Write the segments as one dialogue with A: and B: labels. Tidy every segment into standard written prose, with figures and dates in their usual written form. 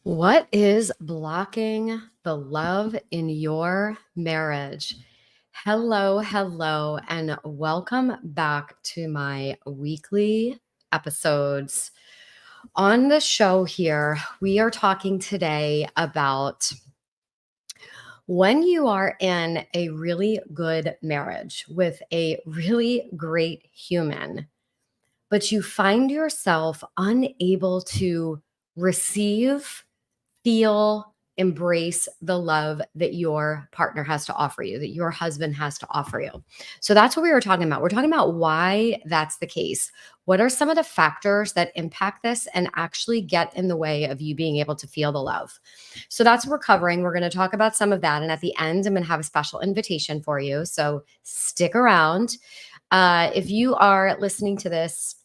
A: What is blocking the love in your marriage? Hello, and welcome back to my weekly episodes. On the show here, we are talking today about when you are in a really good marriage with a really great human, but you find yourself unable to receive, feel, embrace the love that your partner has to offer you, that your husband has to offer you. So that's what we were talking about. We're talking about why that's the case. What are some of the factors that impact this and actually get in the way of you being able to feel the love? So that's what we're covering. We're going to talk about some of that. And at the end, I'm going to have a special invitation for you. So stick around. If you are listening to this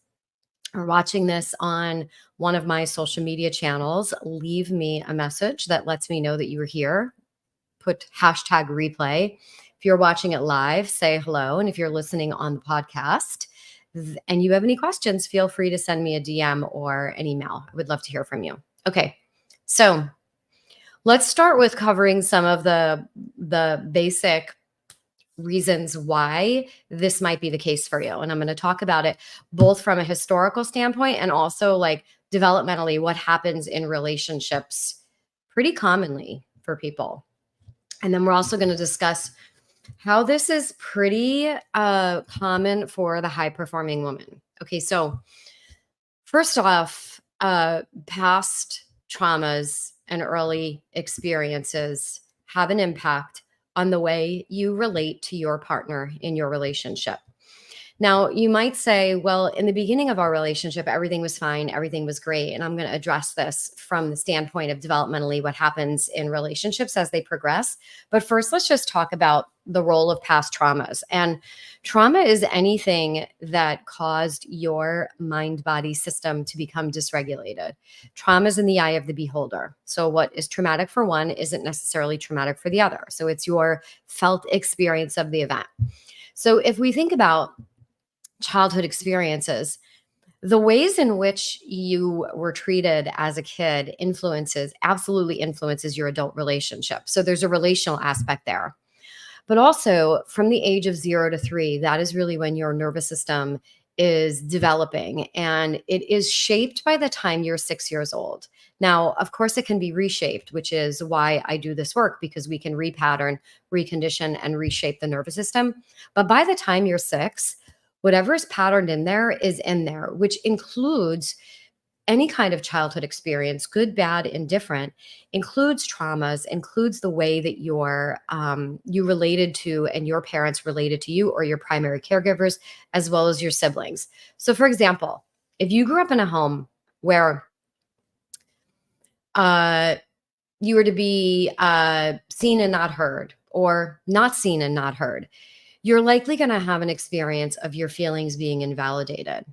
A: or watching this on one of my social media channels, leave me a message that lets me know that you were here. Put hashtag replay. If you're watching it live, say hello. And if you're listening on the podcast and you have any questions, feel free to send me a DM or an email. I would love to hear from you. Okay. So let's start with covering some of the basic reasons why this might be the case for you. And I'm going to talk about it both from a historical standpoint and also like developmentally, what happens in relationships pretty commonly for people. And then we're also going to discuss how this is pretty common for the high performing woman. Okay, so first off, past traumas and early experiences have an impact on the way you relate to your partner in your relationship. Now, you might say, well, in the beginning of our relationship, everything was fine, everything was great. And I'm going to address this from the standpoint of developmentally what happens in relationships as they progress. But first, let's just talk about the role of past traumas. And trauma is anything that caused your mind body system to become dysregulated. Trauma is in the eye of the beholder. So, what is traumatic for one isn't necessarily traumatic for the other. So, it's your felt experience of the event. So, if we think about childhood experiences, the ways in which you were treated as a kid absolutely influences your adult relationship. So there's a relational aspect there. But also from the age of 0 to 3, that is really when your nervous system is developing and it is shaped by the time you're 6 years old. Now, of course, it can be reshaped, which is why I do this work, because we can repattern, recondition, and reshape the nervous system. But by the time you're 6, whatever is patterned in there is in there, which includes any kind of childhood experience, good, bad, indifferent, includes traumas, includes the way that you related to and your parents related to you or your primary caregivers, as well as your siblings. So, for example, if you grew up in a home where uh, you were to be seen and not heard, or not seen and not heard, you're likely going to have an experience of your feelings being invalidated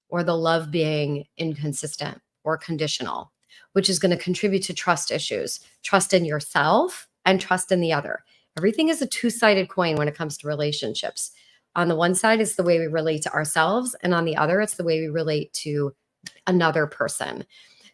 A: or the love being inconsistent or conditional, which is going to contribute to trust issues, trust in yourself and trust in the other. Everything is a two-sided coin when it comes to relationships. On the one side, it's the way we relate to ourselves, and on the other, it's the way we relate to another person.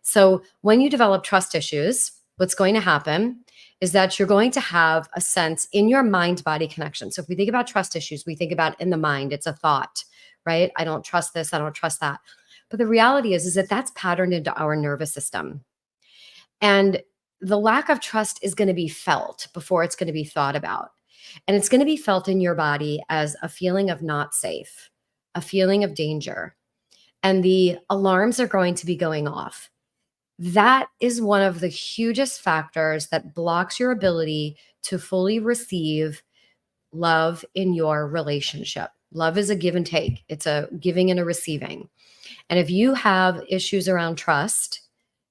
A: So when you develop trust issues, what's going to happen is that you're going to have a sense in your mind-body connection. So if we think about trust issues, we think about in the mind, it's a thought, right? I don't trust this, I don't trust that. But the reality is that that's patterned into our nervous system. And the lack of trust is going to be felt before it's going to be thought about. And it's going to be felt in your body as a feeling of not safe, a feeling of danger. And the alarms are going to be going off. That is one of the hugest factors that blocks your ability to fully receive love in your relationship. Love is a give and take, it's a giving and a receiving. And if you have issues around trust,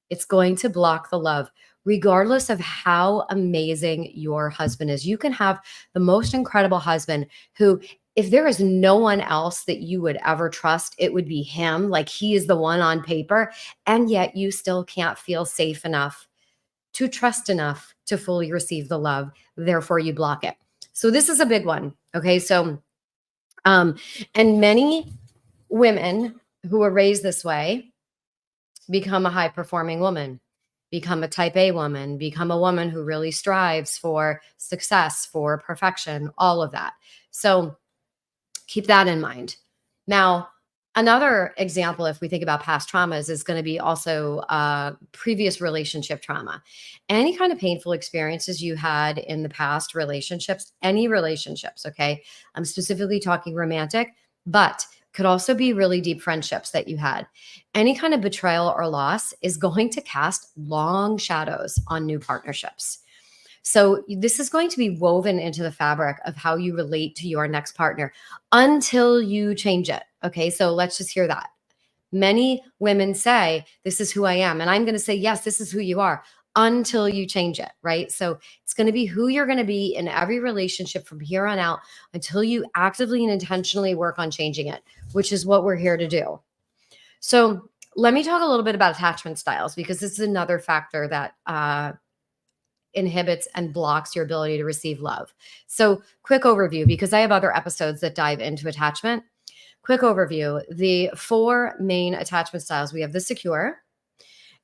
A: it's going to block the love, regardless of how amazing your husband is. You can have the most incredible husband who, if there is no one else that you would ever trust, it would be him. Like he is the one on paper. And yet you still can't feel safe enough to trust enough to fully receive the love. Therefore, you block it. So this is a big one. Okay. So, and many women who are raised this way become a high performing woman become a type A woman, become a woman who really strives for success, for perfection, all of that. So keep that in mind. Now, another example, if we think about past traumas, is going to be also previous relationship trauma. Any kind of painful experiences you had in the past relationships, any relationships, okay? I'm specifically talking romantic, but could also be really deep friendships that you had. Any kind of betrayal or loss is going to cast long shadows on new partnerships. So this is going to be woven into the fabric of how you relate to your next partner until you change it. Okay. So let's just hear that. Many women say, this is who I am. And I'm going to say, yes, this is who you are until you change it. Right. So it's going to be who you're going to be in every relationship from here on out until you actively and intentionally work on changing it, which is what we're here to do. So let me talk a little bit about attachment styles, because this is another factor that inhibits and blocks your ability to receive love. So, quick overview, because I have other episodes that dive into attachment. Quick overview: the four main attachment styles. We have the secure,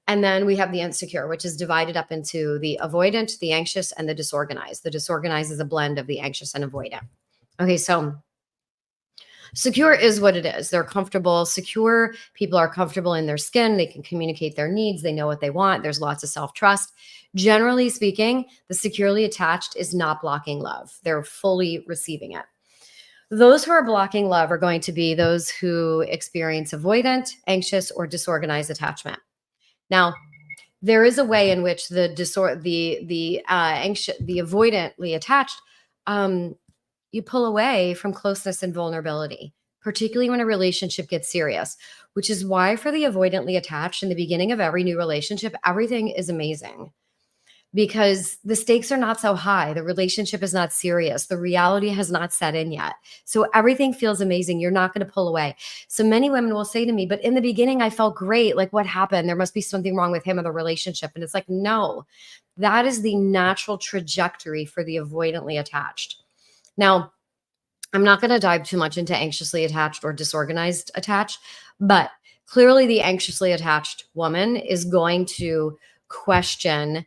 A: and then we have the insecure, which is divided up into the avoidant, the anxious, and the disorganized. The disorganized is a blend of the anxious and avoidant. Okay, so secure is what it is. They're comfortable. Secure people are comfortable in their skin. They can communicate their needs. They know what they want. There's lots of self-trust. Generally speaking, the securely attached is not blocking love. They're fully receiving it. Those who are blocking love are going to be those who experience avoidant, anxious, or disorganized attachment. Now, there is a way in which the anxious, the avoidantly attached, you pull away from closeness and vulnerability, particularly when a relationship gets serious, which is why for the avoidantly attached in the beginning of every new relationship, everything is amazing because the stakes are not so high. The relationship is not serious. The reality has not set in yet. So everything feels amazing. You're not going to pull away. So many women will say to me, but in the beginning, I felt great. Like, what happened? There must be something wrong with him or the relationship. And it's like, no, that is the natural trajectory for the avoidantly attached. Now, I'm not going to dive too much into anxiously attached or disorganized attached, but clearly the anxiously attached woman is going to question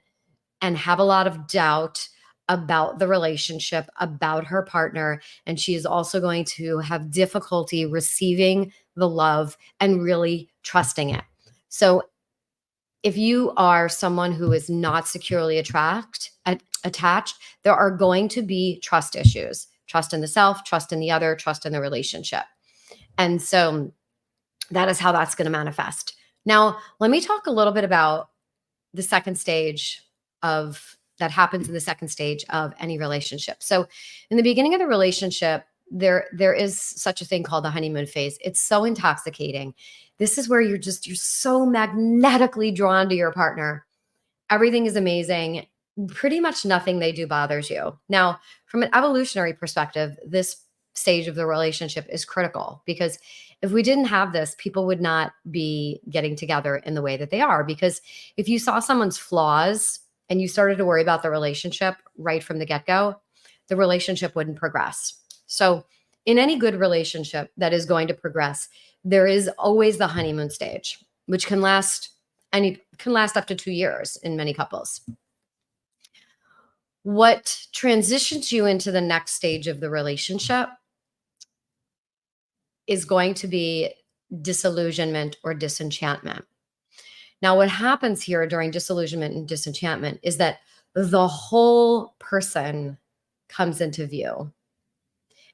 A: and have a lot of doubt about the relationship, about her partner. And she is also going to have difficulty receiving the love and really trusting it. So if you are someone who is not securely attached, there are going to be trust issues: trust in the self, trust in the other, trust in the relationship. And so that is how that's going to manifest. Now, let me talk a little bit about the second stage of that happens in the second stage of any relationship. So in the beginning of the relationship, there is such a thing called the honeymoon phase. It's so intoxicating. This is where you're so magnetically drawn to your partner. Everything is amazing. Pretty much nothing they do bothers you. Now, from an evolutionary perspective, this stage of the relationship is critical, because if we didn't have this, people would not be getting together in the way that they are. Because if you saw someone's flaws and you started to worry about the relationship right from the get-go, the relationship wouldn't progress. So in any good relationship that is going to progress, there is always the honeymoon stage, which can last up to 2 years in many couples. What transitions you into the next stage of the relationship is going to be disillusionment or disenchantment. Now, what happens here during disillusionment and disenchantment is that the whole person comes into view.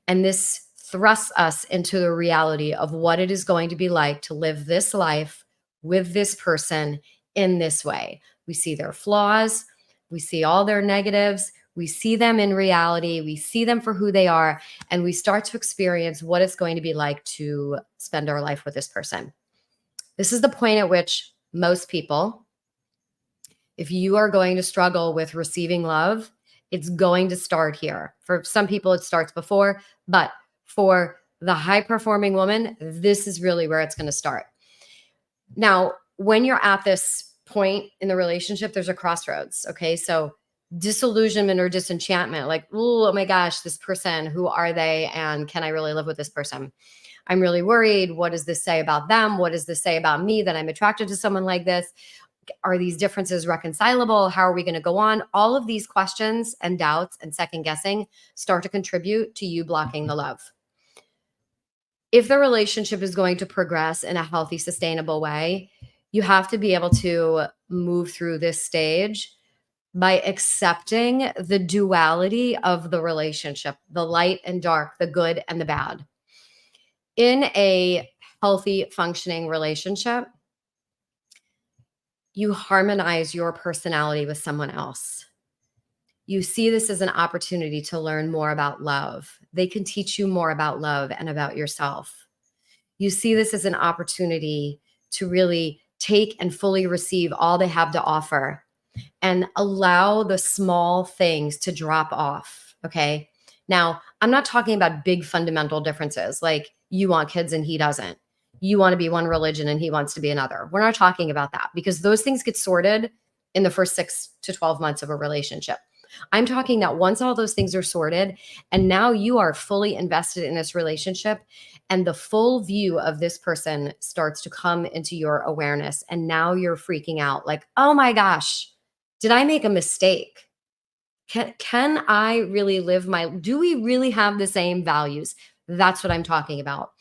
A: And this thrusts us into the reality of what it is going to be like to live this life with this person in this way. We see their flaws, we see all their negatives, we see them in reality, we see them for who they are, and we start to experience what it's going to be like to spend our life with this person. This is the point at which most people, if you are going to struggle with receiving love, it's going to start here. For some people, it starts before, but for the high-performing woman, this is really where it's going to start. Now, when you're at this point in the relationship, there's a crossroads, okay? So disillusionment or disenchantment, like, oh my gosh, this person, who are they? And can I really live with this person? I'm really worried. What does this say about them? What does this say about me that I'm attracted to someone like this? Are these differences reconcilable? How are we going to go on? All of these questions and doubts and second guessing start to contribute to you blocking the love. If the relationship is going to progress in a healthy, sustainable way, you have to be able to move through this stage by accepting the duality of the relationship, the light and dark, the good and the bad. In a healthy, functioning relationship, you harmonize your personality with someone else. You see this as an opportunity to learn more about love. They can teach you more about love and about yourself. You see this as an opportunity to really take and fully receive all they have to offer and allow the small things to drop off. Okay. Now, I'm not talking about big fundamental differences like you want kids and he doesn't. You want to be one religion and he wants to be another. We're not talking about that because those things get sorted in the first 6 to 12 months of a relationship. I'm talking that once all those things are sorted and now you are fully invested in this relationship and the full view of this person starts to come into your awareness. And now you're freaking out like, oh my gosh, did I make a mistake? Can I really do we really have the same values? That's what I'm talking about.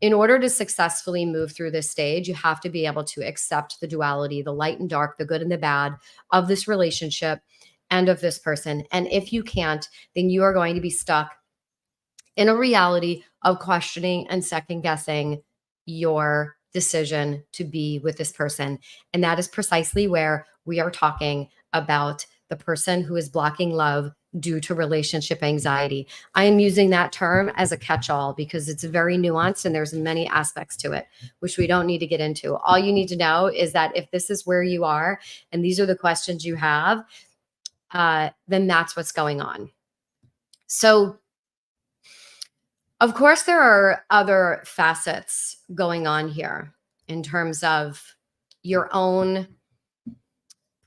A: In order to successfully move through this stage, you have to be able to accept the duality, the light and dark, the good and the bad of this relationship and of this person. And if you can't, then you are going to be stuck in a reality of questioning and second guessing your decision to be with this person. And that is precisely where we are talking about the person who is blocking love due to relationship anxiety. I am using that term as a catch-all because it's very nuanced and there's many aspects to it, which we don't need to get into. All you need to know is that if this is where you are and these are the questions you have, then that's what's going on. So, of course, there are other facets going on here in terms of your own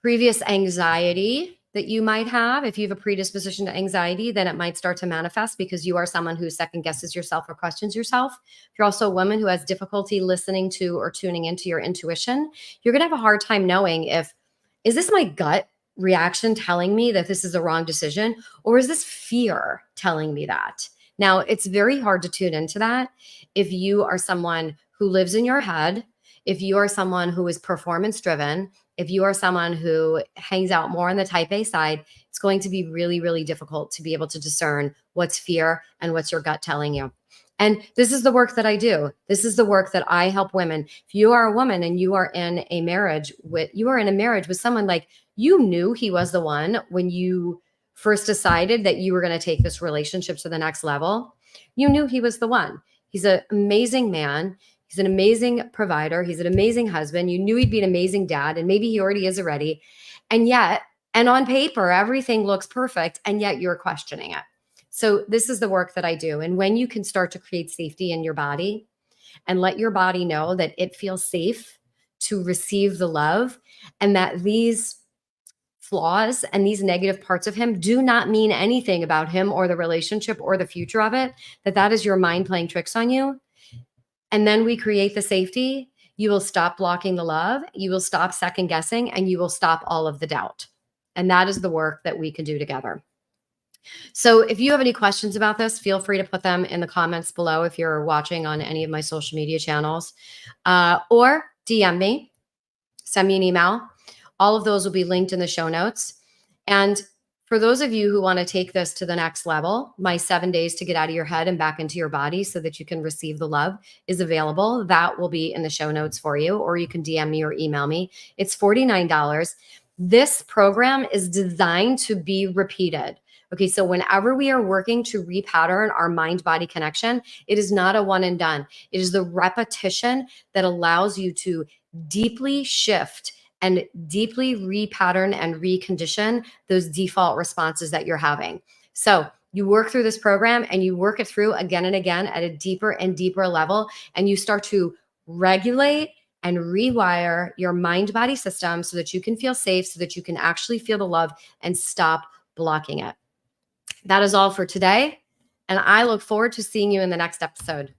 A: previous anxiety that you might have. If you have a predisposition to anxiety, then it might start to manifest because you are someone who second guesses yourself or questions yourself. If you're also a woman who has difficulty listening to or tuning into your intuition, you're going to have a hard time knowing is this my gut reaction telling me that this is a wrong decision, or is this fear telling me that? Now, it's very hard to tune into that if you are someone who lives in your head, if you are someone who is performance driven, if you are someone who hangs out more on the type A side, it's going to be really, really difficult to be able to discern what's fear and what's your gut telling you. And this is the work that I do. This is the work that I help women. If you are a woman and you are in a marriage with someone like you knew he was the one when you first decided that you were going to take this relationship to the next level, you knew he was the one. He's an amazing man. He's an amazing provider. He's an amazing husband. You knew he'd be an amazing dad, and maybe he already is already. And on paper, everything looks perfect, and yet you're questioning it. So this is the work that I do. And when you can start to create safety in your body and let your body know that it feels safe to receive the love and that these flaws and these negative parts of him do not mean anything about him or the relationship or the future of it, that is your mind playing tricks on you. And then we create the safety. You will stop blocking the love. You will stop second guessing and you will stop all of the doubt. And that is the work that we can do together. So if you have any questions about this, feel free to put them in the comments below if you're watching on any of my social media channels, or DM me, send me an email. All of those will be linked in the show notes. And for those of you who want to take this to the next level, my 7 days to get out of your head and back into your body so that you can receive the love is available. That will be in the show notes for you, or you can DM me or email me. It's $49. This program is designed to be repeated. Okay, so whenever we are working to repattern our mind-body connection, it is not a one and done. It is the repetition that allows you to deeply shift and deeply repattern and recondition those default responses that you're having. So you work through this program and you work it through again and again at a deeper and deeper level, and you start to regulate and rewire your mind-body system so that you can feel safe, so that you can actually feel the love and stop blocking it. That is all for today, and I look forward to seeing you in the next episode.